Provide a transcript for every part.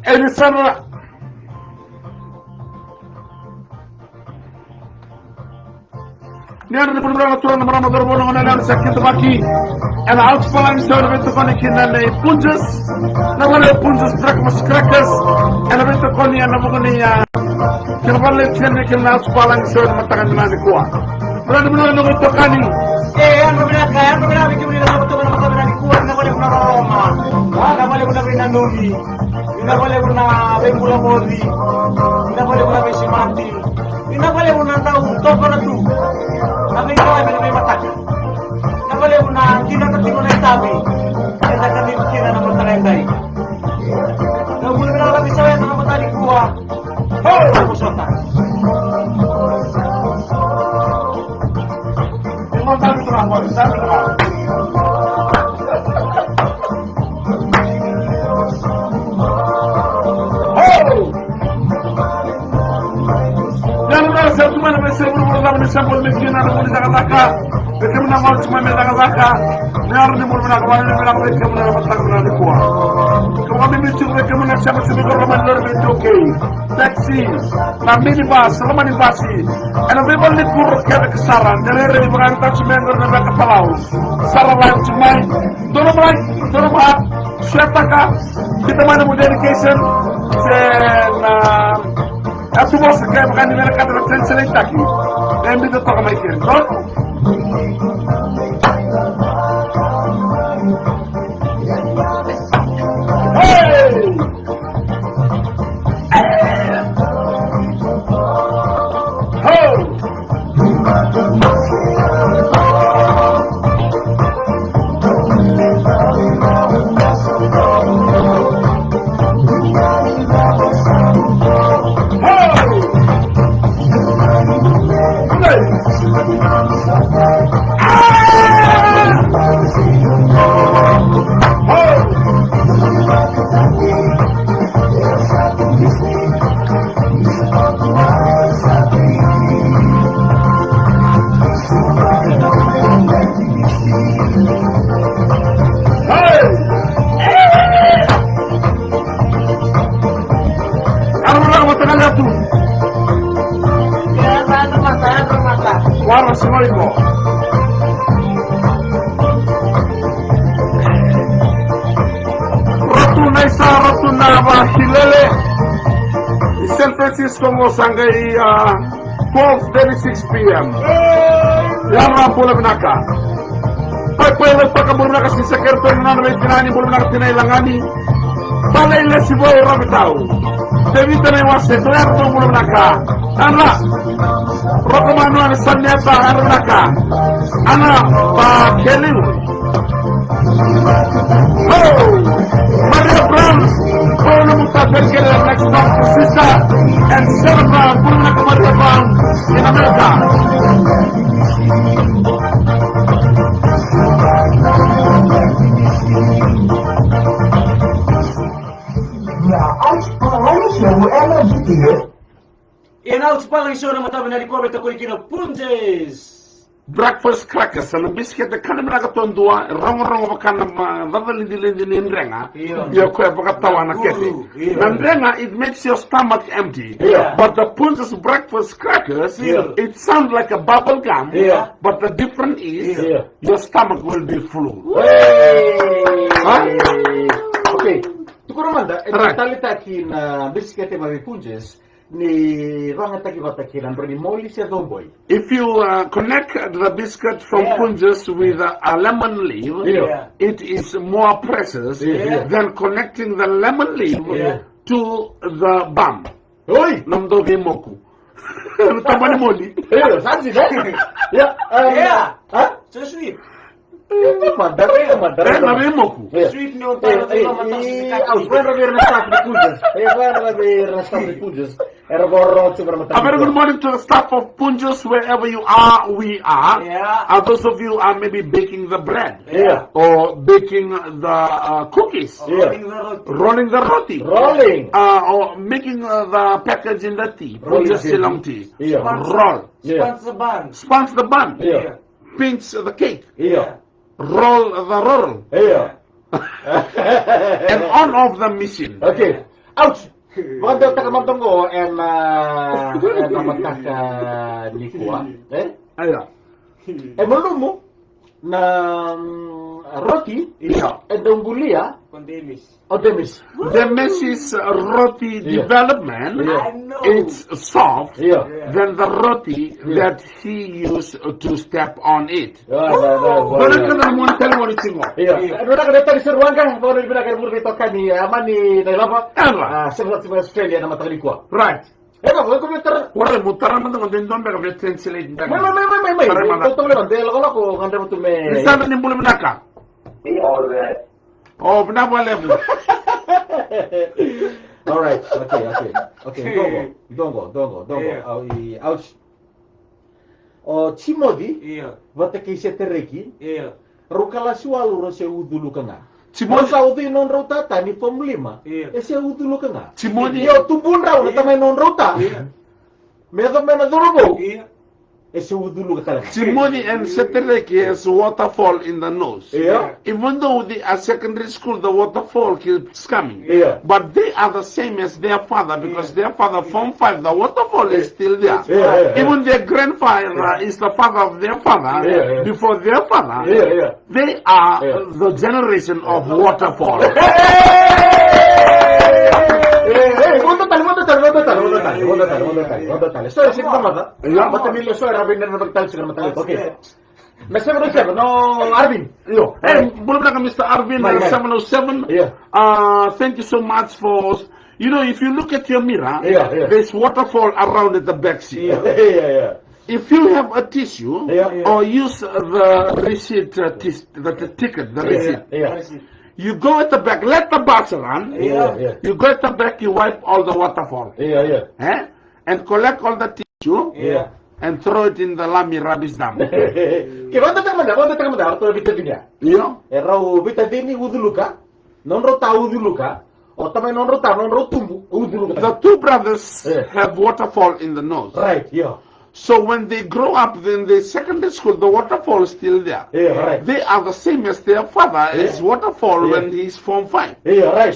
Elisara. Niar ni pulbra tuan nama nama dorbo nama sakit baki. And outspalan seur betu koni kinane punjes. Nama punjes breakfast crackers. And betu koni ana bukoni ya. Kenapa kene kena outspalan seur matakan nani kuah. Berada benar betu kani. Ano benar bikin nama betu nama benar kuah. Nama boleh benar Roma. Nama boleh benar benar Nuri. Nama boleh benar Bengkula Mori. Nama boleh benar Besimati. Nama boleh benar tahu toko tu. Kami kau yang lebih matang. Nak boleh unang kita tertidur naik tabi. Kita kami kira nama terang baik. Kau boleh berapa bisa yang nama tadi kuah. Aku sotak. Memang tak terang boleh tak terang. Satu mana mesra berulang bersambung mungkin ada pun Jakarta. Mereka menanggal cuma Jakarta. Biar di mulut nak kembali bilang mereka menanggal petang menanggal kuah. Kami bincang mereka menanggal siapa sini kalau menanggal itu okey. Taxi, minibus, selama minibasi. And people ni pun kena kesaran. Jadi bukan tak cuma yang nak kepalau. Saran lain cuma dorong siapa kah? Kita mana mau dedication? Aku mau sekarang bukan di mana kata translate lagi. Dan bisa tak mikir, betul? Hey! Assalamualaikum. Ratu Nava Hilele San Francisco mo sangai 12:36 p.m. Yang pula benaka. Pagpela pagkaburna kasi sa kerto na may tinani pula benaka tinailangani. Balay le si boy rabitaw. Debita na yung wasit. Tuyar to pula benaka. Ana Rokomano ang sanyata harunaka. Ana pa Kelly. Oh, Maria Brown. Paulo Mutafer Kelly next month to sister and Sema Pulna Maria Brown in America. Ja, als Palagi show energy here. In outspaling show na matabi na likuwa beto ko ikino punjes. Breakfast crackers and biscuit the kind of nagatondua, wrong can the Ndrenga. Your Kwebakawana Keti. Ndrenga, it makes your stomach empty. But the punches breakfast crackers, it sounds like a bubble gum. But the difference is your stomach will be full. Okay. Tukurumanda, talita kin biscuit e mavi punjes. Ni if you connect the biscuit from punjes with a lemon leaf, it is more precious than connecting the lemon leaf to the bum. Oi! Namdo Moku. Tamani Moli. Yeah. Huh? So sweet. Sweet no a very good morning to the staff of Punjus, wherever you are, we are. And those of you are maybe baking the bread. Or baking the cookies. Rolling the roti. Or making the package in the tea. Punjus Ceylon tea. Roll. Sponge the bun. Pinch the cake. Roll the roll. And on off the machine. Okay. Ouch! Wanda takamantongo namataka nikua. Aya. Malumo na roti endongulia Dems. The Messi's roti development, it's soft than the roti that he used to step on it. Right. Oh, all right. Okay. Dongo. Ouch. Timothy. Vata kise tereki. Rukala sualu rose udulu kanga. Timothy Saudi non rota tani pom 5. Ese udulu kanga. Timothy Yo tumbun raw na tamay non rota. Medo mena durugo. Ese udulu kanga. Timothy and Setereki has waterfall in the nose. Even though they are secondary school, the waterfall keeps coming. But they are the same as their father because their father, Form 5, the waterfall is still there. Even their grandfather is the father of their father. Before their father, they are the generation of waterfall. Story sih mata. Mata milo story Arvin dan bertal sih mata. Okay. Mr. 707, no Arvin. Yo, belum nak Mr. Arvin 707. Thank you so much for. You know, if you look at your mirror, there's waterfall around at the back seat. If you have a tissue or use the receipt, the ticket, the receipt. You go at the back, let the bus run. You go at the back, you wipe all the waterfall. And collect all the tissue. And throw it in the Lami rubbish dump. Wanda takamada, arto bitadini. You Erau bitadini uduluka, non rota uduluka, or tamay non rota, non rotumbu uduluka. The two brothers have waterfall in the nose. Right, So when they grow up, then the secondary school, the waterfall is still there. They are the same as their father is waterfall when he's Form 5.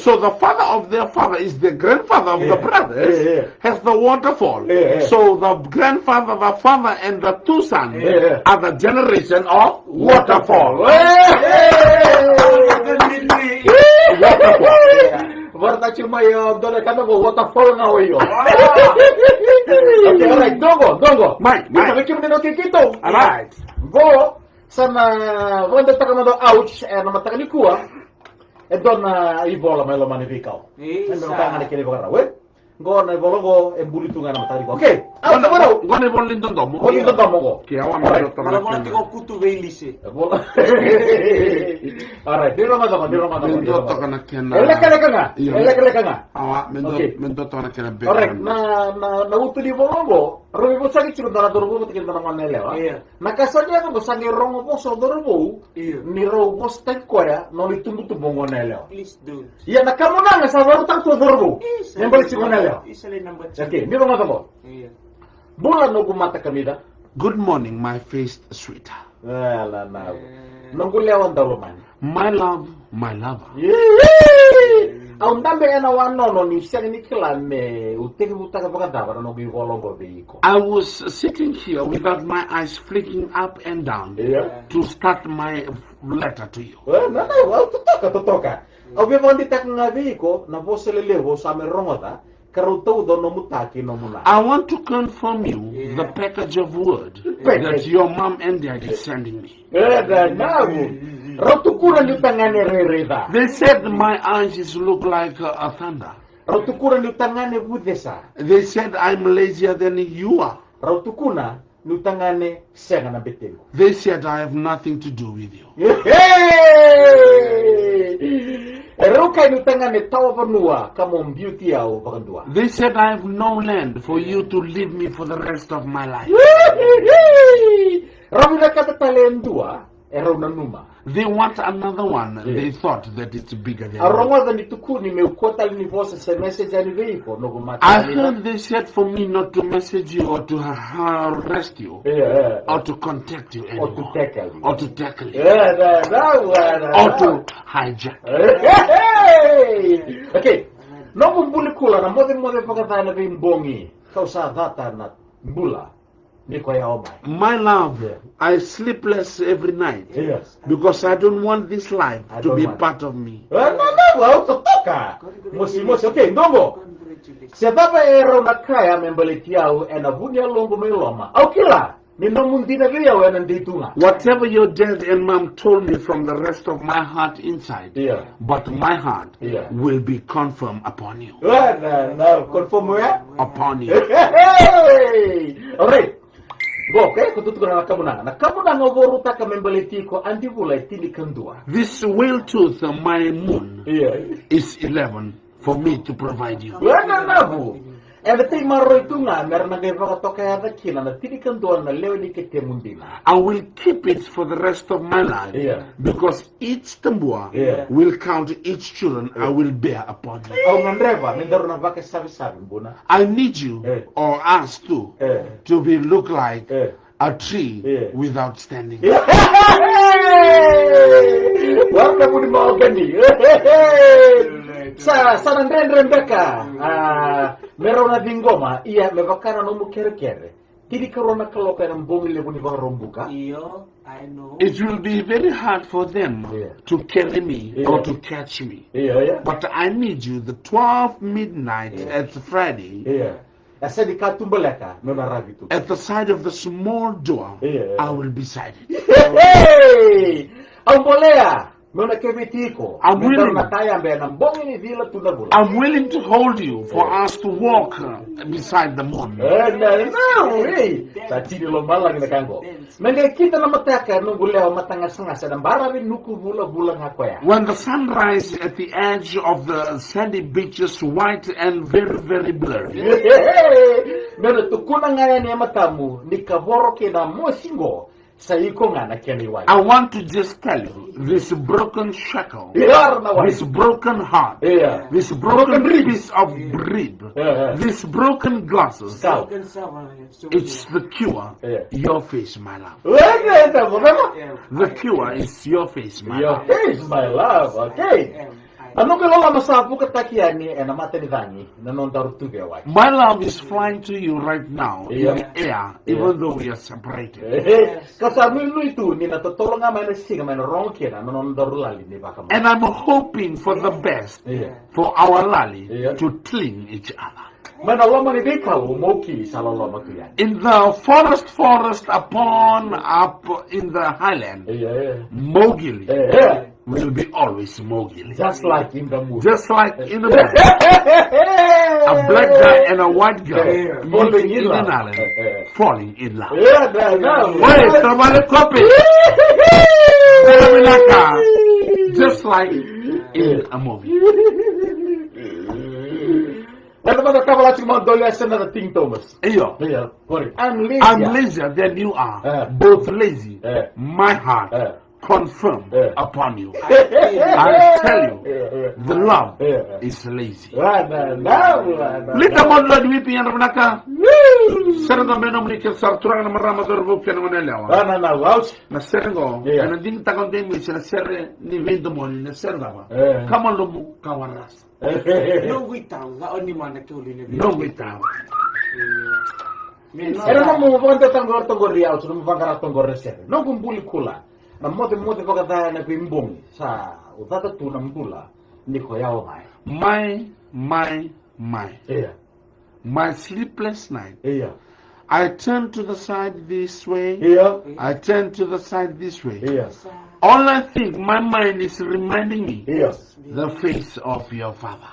So the father of their father is the grandfather of the brothers, has the waterfall. So the grandfather, the father, and the two sons are the generation of waterfall. Warna cuma dole kata waterfall na hoyo. Okay, alright, dongo. Mike. Kita bikin kita. Alright. Go sama wanda takamado ouch na matakalikuwa. Dona ibola melo manifikao. Ndio kanga kile bora. Go na ibologo embulitunga na matakalikuwa. Okay. Go na ibolindo domo. Bolindo domo go. Kiawa Kalau mau tiko kutu veilise. Alright, di rumah domo. Mendota kana kiana. Eleka. Awa, mendota kana kiana be. Alright, na utu di bologo. Romi bo sagi chiro dara dorbo tikin dara manelewa. Nakasanya ko sangi rongo bo so dorbo. Ni ro bo stek koya no litumbu bongo nelewa. Please do. Ya nakamuna nga sa warta to dorbo. Nembali si manelewa. Isale number 2. Okay, di rumah domo. Bulan no gumata kamida. Good morning, my faced sweetheart. Ala na. Nonggulewan daw man. My love, my lover. Ang dambe na wano no ni siya ni kilame uteki utaka pagkadaba no giwolongo veiko. I was sitting here without my eyes flicking up and down to start my letter to you. Tutoka. Obi bondi tak nga veiko na voselelevo sa merongota. I want to confirm you the package of word that your mom and dad is sending me. They said my eyes look like a thunder. They said I'm lazier than you are. They said I have nothing to do with you. They said I have no land for you to leave me for the rest of my life. They want another one. They thought that it's bigger than I heard they said for me not to message you or to arrest you or to contact you anymore or to tackle you or to hijack. Okay. No kumbuli Na mode pagkatay na bimbongi. Kausa data na bula. Ni ko yaw mai. My love, I sleep less every night Yes. because I don't want this life I to don't be want. part of me. Wow, toka. Mosi, okay, ndongo. Siapa ero na kaya membelitiau ena bunya longo meloma. Aukila. Whatever your dad and mom told me from the rest of my heart inside, but my heart will be confirmed upon you. Confirm where? Upon you. Alright. Go, okay? Kututukan na kamunanga. Na kamunanga voruta ka membelitiko andi bulay tini kandua. This whale tooth, my moon, is 11 for me to provide you. Everything maroy tu nga, meron na gaya to kaya na kina na tinikan doon na lewe ni kete mundina. I will keep it for the rest of my life because each tambua will count each children I will bear upon you. Oh, nandreva, nandaro na baka sabi-sabi, buna. I need you or us too to be look like a tree without standing. Welcome to mga gani. Sa nandren beka, meron na ding goma, iya mebakana no mukere-kere. Tidi karona kaloka ng bumili mo ni baka rombuka. Iyo, I know. It will be very hard for them to carry me or to catch me. But I need you the 12 midnight at Friday. Asa di katumbalaka, no narabitu. At the side of the small door, I will be beside it. Hey! Ang bolea! Muna kebitiko. I'm willing. I'm willing to hold you for us to walk beside the moon. When the sun rises at the edge of the sandy beaches, white and very, very blurry. I want to just tell you, this broken shackle, this broken heart, this broken piece of rib, this broken glasses, it's the cure. Your face, my love. The cure is your face, my love. Your face, my love. Okay. Ano ka lola masabu katakian ni mata ni Dani nanon darutu gawa. My love is flying to you right now in the air, even though we are separated. Kasama mo ito ni natutulong nga man singa man wrong kina nanon darulali ni baka. And I'm hoping for the best for our lali to cling each other. In the forest upon up in the highland, Mowgli will be always Mowgli. Just like in the movie. Just like in the movie. A black guy and a white guy meeting in an island, falling in love. Wait, somebody copy. Just like in a movie. I'm lazier than you are. Both lazy. My heart confirmed upon you. I tell you, the love is lazy. Lita mo Lord weeping and Ramnaka. Serang menom ni sarturang na marama dorbo kaya naman nalawa. Na serang and hindi takong din mi sila serre ni vendo mo ni serang ba. Kaman lumu kawaras. No witang, laon ni man nagtuli ni. No witang. Era mo mo pagka tanggor riau, sudah mo pagka tanggor reser. No kumpuli kula. Na mote pagka na bimbong sa utata tu ng bula ni ko yaw mai. My. My sleepless night. I turn to the side this way. I turn to the side this way. All I think, my mind is reminding me the face of your father.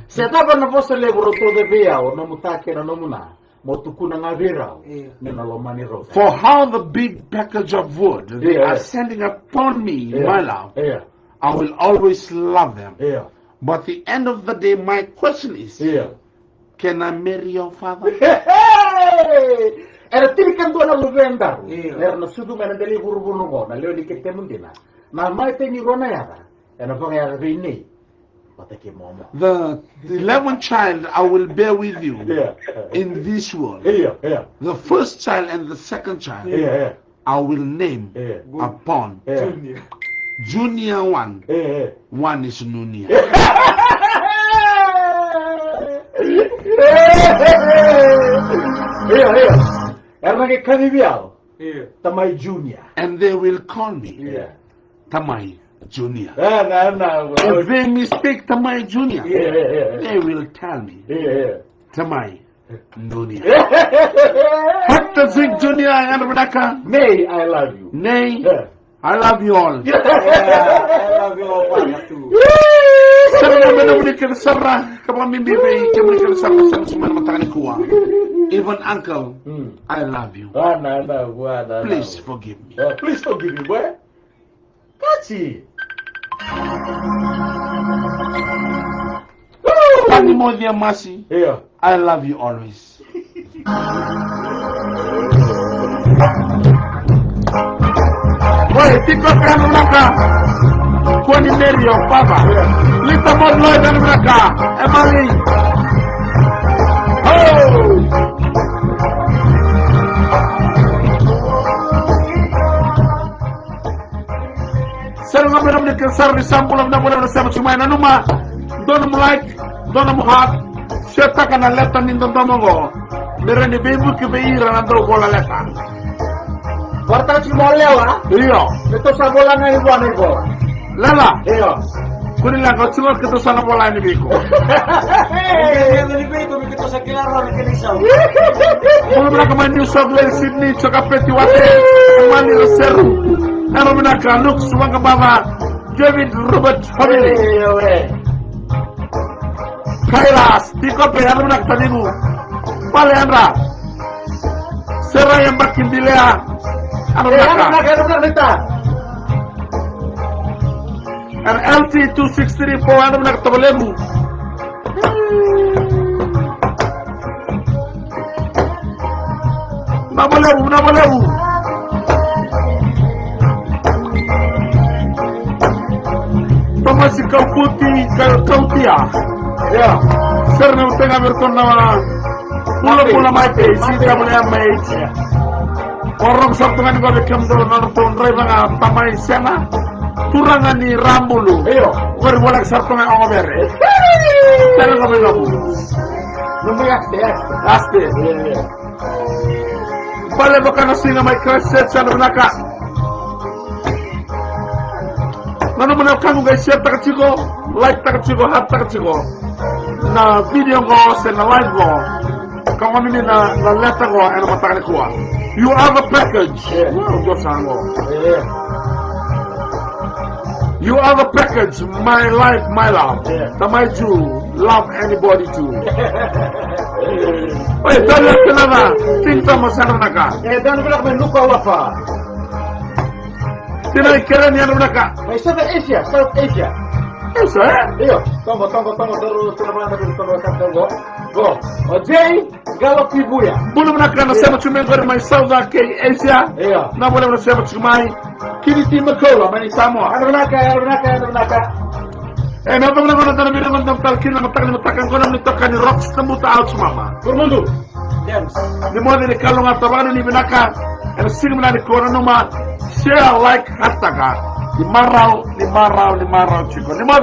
Siapa na posa lebro to de via o no mutake na no muna. Motukuna nga vira. For how the big package of wood they are sending upon me, my love, I will always love them. But at the end of the day, my question is, can I marry your father? Era tirikan doon na luvendar. Era na sudu man dali buru-buru ko na leo di kete mundina. Na mai te ni rona yara. Era pa kaya rini. Patake momo. The 11th child I will bear with you in this world. The first child and the second child I will name upon Junior one. One is Nunia. Erna Canivial. Tamay Junior. And they will call me Tamay Junior. If they mistake Tamay Junior, they will tell me Tamay Nunia. Hector Zig Junior and Rebecca. Nay, I love you. Nay, I love you all. I love you all too. Even uncle, I love you. Please forgive me. Please forgive me, boy. Kachi. Panimodia Masi, Yeah. I love you always. Boy, pick up your number. Kwani Mary your papa. Little more Lloyd and Raka. Emily. Oh! Sir, I'm going to serve the sample of the whatever seven to my Nanuma. Don't like, don't heart. Sheta can a letter in the Domogo. There any baby to be here and do a letter. Warta Chimolewa. Rio. Ito sa bola na yung buwan ko. Lala. Iyo. Kunin lang ko sunod kita sana bola ni Biko. Kaya nalibay ko kita sa kilaro ng kanisaw. Kung na ka man New South Wales, Sydney, tsaka Petiwate, Manila, Seru. Ano mo na ka, look, sumang ka baba, David Robert Family. Kailas, Tikope, ano mo na ka tanimu. Paleandra. Sera yang bakin dilea. Ano mo na ka. And LT 2634, ano mo na ka tabalemu. Nabalewu. Tomasi kautia. Ya. Ser na utenga berkon na pula maite, sita boleh amait. Orang sabtungan ko bekam do norton reba tamay Sema. Turangan ni Rambulu. Iyo. Wer bolak sabtungan ang obere. Pero ko belabu. Aste. Bale baka na singa may crash set sa naka. Nano mo na kango guys share taka chiko, like taka chiko, hat taka chiko. Na video ko sa na live ko. Kung ano na letter ko ano mataka ko. You are the package. You are the package, my life, my love. Tamay Jew, love anybody too. Oye, dale a nada, tinta masana naka. Dan ko lang lupa wafa. Tinay kera niya naka. May South Asia. Eso, Iyo. Tunggu terus terus tunggu. Go. Ojay, galo kibuya. Bulu naka na sema chumengori may South Asia. Iyo. Na bulu na sema chumay. Kiniti makolo, mani Samoa. Ano naka. Nato na ko na tanong ng talkin na matakan ko na nito kan rocks na muta out mama. Kurmundo. Dems. Ni mo ni kalong at tabano ni binaka. And sing na ni ko na numa share like hashtag. Ni maraw chiko. Ni mo